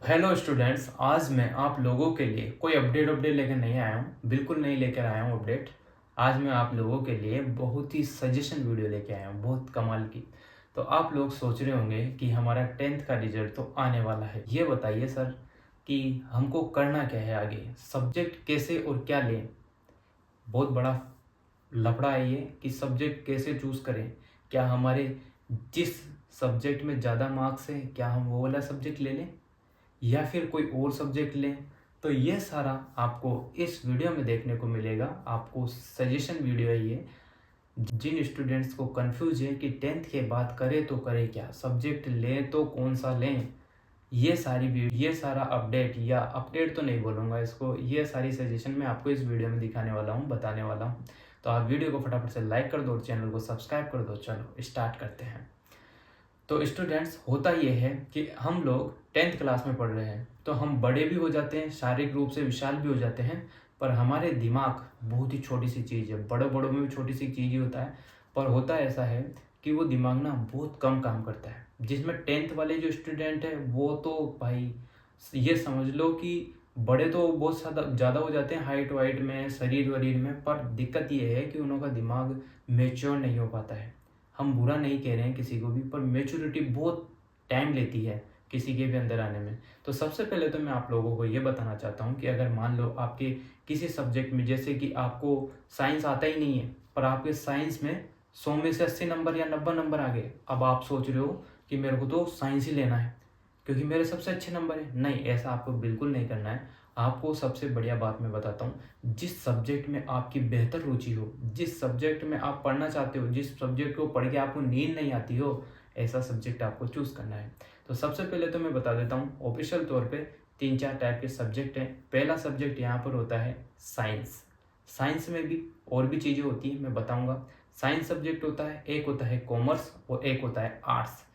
Hello students, आज मैं आप लोगों के लिए कोई अपडेट लेकर नहीं आया हूँ। बिल्कुल नहीं लेकर आया हूँ अपडेट। आज मैं आप लोगों के लिए बहुत ही सजेशन वीडियो लेके आया हूँ, बहुत कमाल की। तो आप लोग सोच रहे होंगे कि हमारा 10th का रिजल्ट तो आने वाला है। ये बताइए सर कि हमको करना क्या है आगे, सब्जेक्ट कैसे और क्या लें। बहुत बड़ा लफड़ा है ये कि सब्जेक्ट कैसे चूज़ करें। क्या हमारे जिस सब्जेक्ट में ज़्यादा मार्क्स है, क्या हम वो वाला सब्जेक्ट ले लें या फिर कोई और सब्जेक्ट लें। तो ये सारा आपको इस वीडियो में देखने को मिलेगा। आपको सजेशन वीडियो है ये। जिन स्टूडेंट्स को कंफ्यूज है कि 10th के बाद करें तो करें क्या, सब्जेक्ट लें तो कौन सा लें, ये सारा अपडेट तो नहीं बोलूँगा इसको, ये सारी सजेशन मैं आपको इस वीडियो में दिखाने वाला हूँ, बताने वाला हूँ। तो आप वीडियो को फटाफट से लाइक कर दो और चैनल को सब्सक्राइब कर दो। चलो स्टार्ट करते हैं। तो स्टूडेंट्स, होता ये है कि हम लोग 10th क्लास में पढ़ रहे हैं तो हम बड़े भी हो जाते हैं, शारीरिक रूप से विशाल भी हो जाते हैं, पर हमारे दिमाग बहुत ही छोटी सी चीज़ है। बड़ों बड़ों में भी छोटी सी चीज़ ही होता है, पर होता ऐसा है कि वो दिमाग ना बहुत कम काम करता है। जिसमें 10th वाले जो स्टूडेंट है वो तो भाई ये समझ लो कि बड़े तो बहुत ज़्यादा हो जाते हैं हाइट वाइट में, शरीर वरीर में, पर दिक्कत ये है कि उनका दिमाग मेच्योर नहीं हो पाता है। हम बुरा नहीं कह रहे हैं किसी को भी, पर मेच्योरिटी बहुत टाइम लेती है किसी के भी अंदर आने में। तो सबसे पहले तो मैं आप लोगों को ये बताना चाहता हूँ कि अगर मान लो आपके किसी सब्जेक्ट में, जैसे कि आपको साइंस आता ही नहीं है, पर आपके साइंस में 100 में से 80 नंबर या 90 नंबर आ गए। अब आप सोच रहे हो कि मेरे को तो साइंस ही लेना है क्योंकि मेरे सबसे अच्छे नंबर है। नहीं, ऐसा आपको बिल्कुल नहीं करना है। आपको सबसे बढ़िया बात मैं बताता हूँ, जिस सब्जेक्ट में आपकी बेहतर रुचि हो, जिस सब्जेक्ट में आप पढ़ना चाहते हो, जिस सब्जेक्ट को पढ़ के आपको नींद नहीं आती हो, ऐसा सब्जेक्ट आपको चूज़ करना है। तो सबसे पहले तो मैं बता देता हूँ, ऑफिशियल तौर पे 3-4 टाइप के सब्जेक्ट हैं। पहला सब्जेक्ट यहाँ पर होता है साइंस। साइंस में भी और भी चीज़ें होती हैं, मैं बताऊँगा। साइंस सब्जेक्ट होता है, एक होता है कॉमर्स और एक होता है आर्ट्स।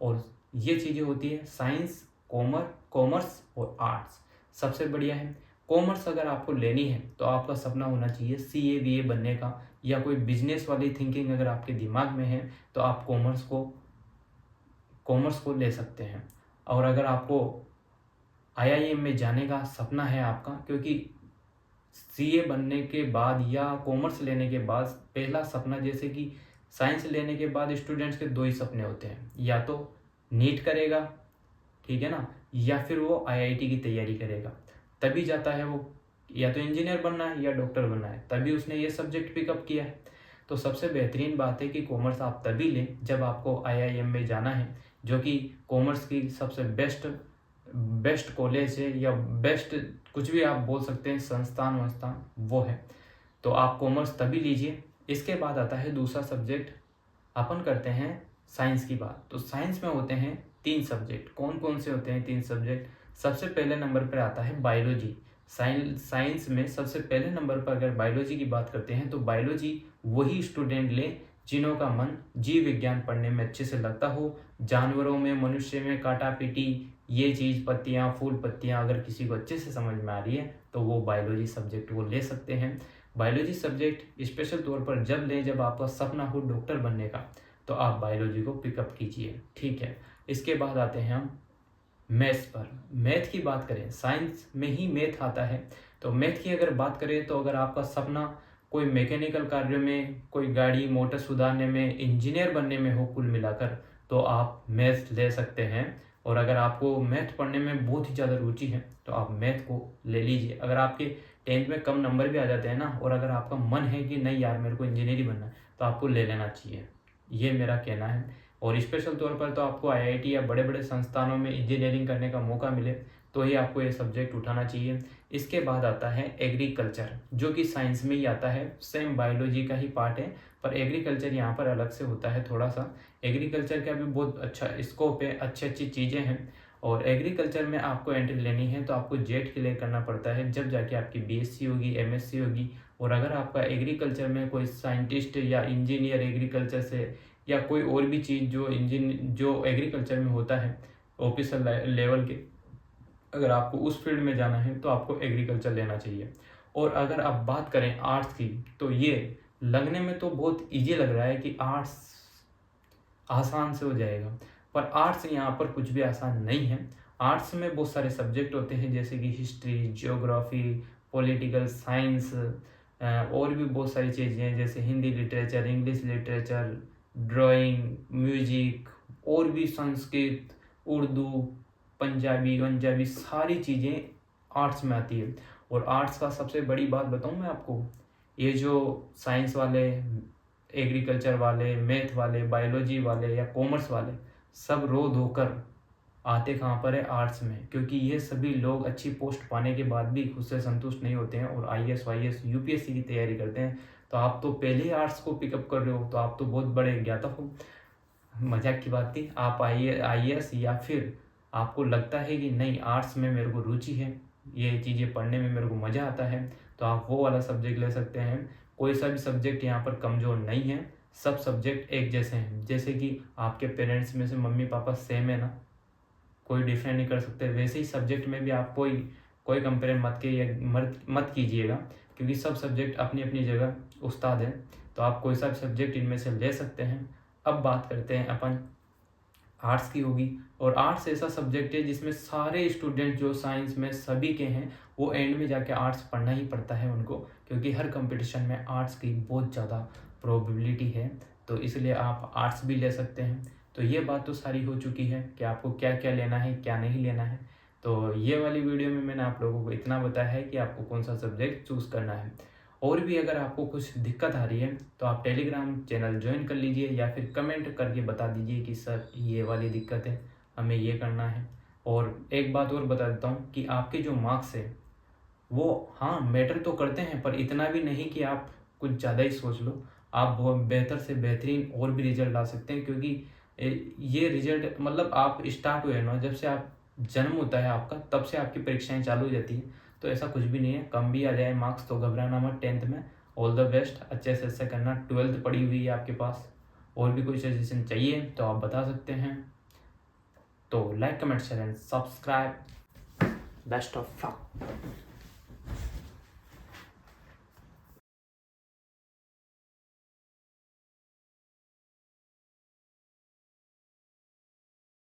और ये चीज़ें होती है साइंस, कॉमर्स और आर्ट्स। सबसे बढ़िया है कॉमर्स। अगर आपको लेनी है तो आपका सपना होना चाहिए CA BA बनने का, या कोई बिजनेस वाली थिंकिंग अगर आपके दिमाग में है तो आप कॉमर्स को ले सकते हैं। और अगर आपको IIM में जाने का सपना है आपका, क्योंकि CA बनने के बाद या कॉमर्स लेने के बाद पहला सपना, जैसे कि साइंस लेने के बाद स्टूडेंट्स के दो ही सपने होते हैं, या तो नीट करेगा, ठीक है ना, या फिर वो IIT की तैयारी करेगा। तभी जाता है वो, या तो इंजीनियर बनना है या डॉक्टर बनना है, तभी उसने ये सब्जेक्ट पिकअप किया है। तो सबसे बेहतरीन बात है कि कॉमर्स आप तभी लें जब आपको IIM में जाना है, जो कि कॉमर्स की सबसे बेस्ट बेस्ट कॉलेज है, या बेस्ट कुछ भी आप बोल सकते हैं, संस्थान वंस्थान वो है। तो आप कॉमर्स तभी लीजिए। इसके बाद आता है दूसरा सब्जेक्ट। अपन करते हैं साइंस की बात। तो साइंस में होते हैं 3 सब्जेक्ट। कौन कौन से होते हैं 3 सब्जेक्ट? सबसे पहले नंबर पर आता है बायोलॉजी। साइंस में सबसे पहले नंबर पर अगर बायोलॉजी की बात करते हैं तो बायोलॉजी वही स्टूडेंट ले जिन्हों का मन जीव विज्ञान पढ़ने में अच्छे से लगता हो। जानवरों में, मनुष्य में काटा पीटी, ये चीज़, पत्तियाँ फूल पत्तियाँ, अगर किसी को अच्छे से समझ में आ रही है तो वो बायोलॉजी सब्जेक्ट वो ले सकते हैं। बायोलॉजी सब्जेक्ट स्पेशल तौर पर जब लें जब आपका सपना हो डॉक्टर बनने का, तो आप बायोलॉजी को पिकअप कीजिए, ठीक है। इसके बाद आते हैं हम मैथ्स पर। मैथ की बात करें, साइंस में ही मैथ आता है, तो मैथ की अगर बात करें तो अगर आपका सपना कोई मैकेनिकल कार्य में, कोई गाड़ी मोटर सुधारने में, इंजीनियर बनने में हो कुल मिलाकर, तो आप मैथ ले सकते हैं। और अगर आपको मैथ पढ़ने में बहुत ही ज़्यादा रुचि है तो आप मैथ को ले लीजिए। अगर आपके 10th में कम नंबर भी आ जाते हैं ना, और अगर आपका मन है कि नहीं यार मेरे को इंजीनियरिंग बनना है, तो आपको ले लेना चाहिए, ये मेरा कहना है। और स्पेशल तौर पर तो आपको IIT या बड़े बड़े संस्थानों में इंजीनियरिंग करने का मौका मिले तो ही आपको ये सब्जेक्ट उठाना चाहिए। इसके बाद आता है एग्रीकल्चर, जो कि साइंस में ही आता है, सेम बायोलॉजी का ही पार्ट है, पर एग्रीकल्चर यहाँ पर अलग से होता है थोड़ा सा। एग्रीकल्चर का भी बहुत अच्छा स्कोप है, अच्छी अच्छी चीज़ें हैं। और एग्रीकल्चर में आपको एंट्री लेनी है तो आपको जेट क्लियर करना पड़ता है, जब जाके आपकी BSc होगी, MSc होगी। और अगर आपका एग्रीकल्चर में कोई साइंटिस्ट या इंजीनियर एग्रीकल्चर से, या कोई और भी चीज़ जो एग्रीकल्चर में होता है ऑफिसर लेवल के, अगर आपको उस फील्ड में जाना है तो आपको एग्रीकल्चर लेना चाहिए। और अगर आप बात करें आर्ट्स की, तो ये लगने में तो बहुत इजी लग रहा है कि आर्ट्स आसान से हो जाएगा, पर आर्ट्स यहाँ पर कुछ भी आसान नहीं है। आर्ट्स में बहुत सारे सब्जेक्ट होते हैं जैसे कि हिस्ट्री, ज्योग्राफी, पॉलिटिकल साइंस, और भी बहुत सारी चीज़ें हैं जैसे Hindi literature, English literature, drawing, music, और भी संस्कृत, उर्दू, पंजाबी वंजाबी सारी चीज़ें आर्ट्स में आती है। और आर्ट्स का सबसे बड़ी बात बताऊं मैं आपको, ये जो साइंस वाले, एग्रीकल्चर वाले, मैथ वाले, बायोलॉजी वाले या कॉमर्स वाले, सब रो धोकर आते कहाँ पर है, आर्ट्स में। क्योंकि ये सभी लोग अच्छी पोस्ट पाने के बाद भी खुद से संतुष्ट नहीं होते हैं और आईएएस, वाईएएस, यूपीएससी की तैयारी करते हैं। तो आप तो पहले ही आर्ट्स को पिकअप कर रहे हो, तो आप तो बहुत बड़े ज्ञाता हो। मजाक की बात थी। आप आईएएस या फिर आपको लगता है कि नहीं आर्ट्स में मेरे को रुचि है, ये चीज़ें पढ़ने में मेरे को मज़ा आता है, तो आप वो वाला सब्जेक्ट ले सकते हैं। कोई सा भी सब्जेक्ट यहाँ पर कमज़ोर नहीं है, सब सब्जेक्ट एक जैसे हैं। जैसे कि आपके पेरेंट्स में से मम्मी पापा सेम है ना, कोई डिफरेंट नहीं कर सकते, वैसे ही सब्जेक्ट में भी आप कोई कोई कंपेयर मत कीजिएगा, क्योंकि सब सब्जेक्ट अपनी अपनी जगह उस्ताद हैं। तो आप कोई सा भी सब्जेक्ट इनमें से ले सकते हैं। अब बात करते हैं अपन आर्ट्स की होगी। और आर्ट्स ऐसा सब्जेक्ट है जिसमें सारे स्टूडेंट जो साइंस में सभी के हैं, वो एंड में जाके आर्ट्स पढ़ना ही पड़ता है उनको, क्योंकि हर कंपटीशन में आर्ट्स की बहुत ज़्यादा प्रोबेबिलिटी है। तो इसलिए आप आर्ट्स भी ले सकते हैं। तो ये बात तो सारी हो चुकी है कि आपको क्या क्या लेना है, क्या नहीं लेना है। तो ये वाली वीडियो में मैंने आप लोगों को इतना बताया है कि आपको कौन सा सब्जेक्ट चूज़ करना है। और भी अगर आपको कुछ दिक्कत आ रही है तो आप टेलीग्राम चैनल ज्वाइन कर लीजिए, या फिर कमेंट करके बता दीजिए कि सर ये वाली दिक्कत है, हमें ये करना है। और एक बात और बता देता हूँ कि आपके जो मार्क्स है वो हाँ मैटर तो करते हैं, पर इतना भी नहीं कि आप कुछ ज़्यादा ही सोच लो। आप बहुत बेहतर से बेहतरीन और भी रिजल्ट ला सकते हैं, क्योंकि ये रिजल्ट मतलब आप स्टार्ट हुए ना, जब से आप जन्म होता है आपका, तब से आपकी परीक्षाएं चालू हो जाती हैं। तो ऐसा कुछ भी नहीं है, कम भी आ जाए मार्क्स तो घबराना मत। 10th में ऑल द बेस्ट, अच्छे से अच्छा करना। 12th पड़ी हुई है आपके पास, और भी कोई सजेशन चाहिए तो आप बता सकते हैं। तो like, comment, share and subscribe. Best of luck.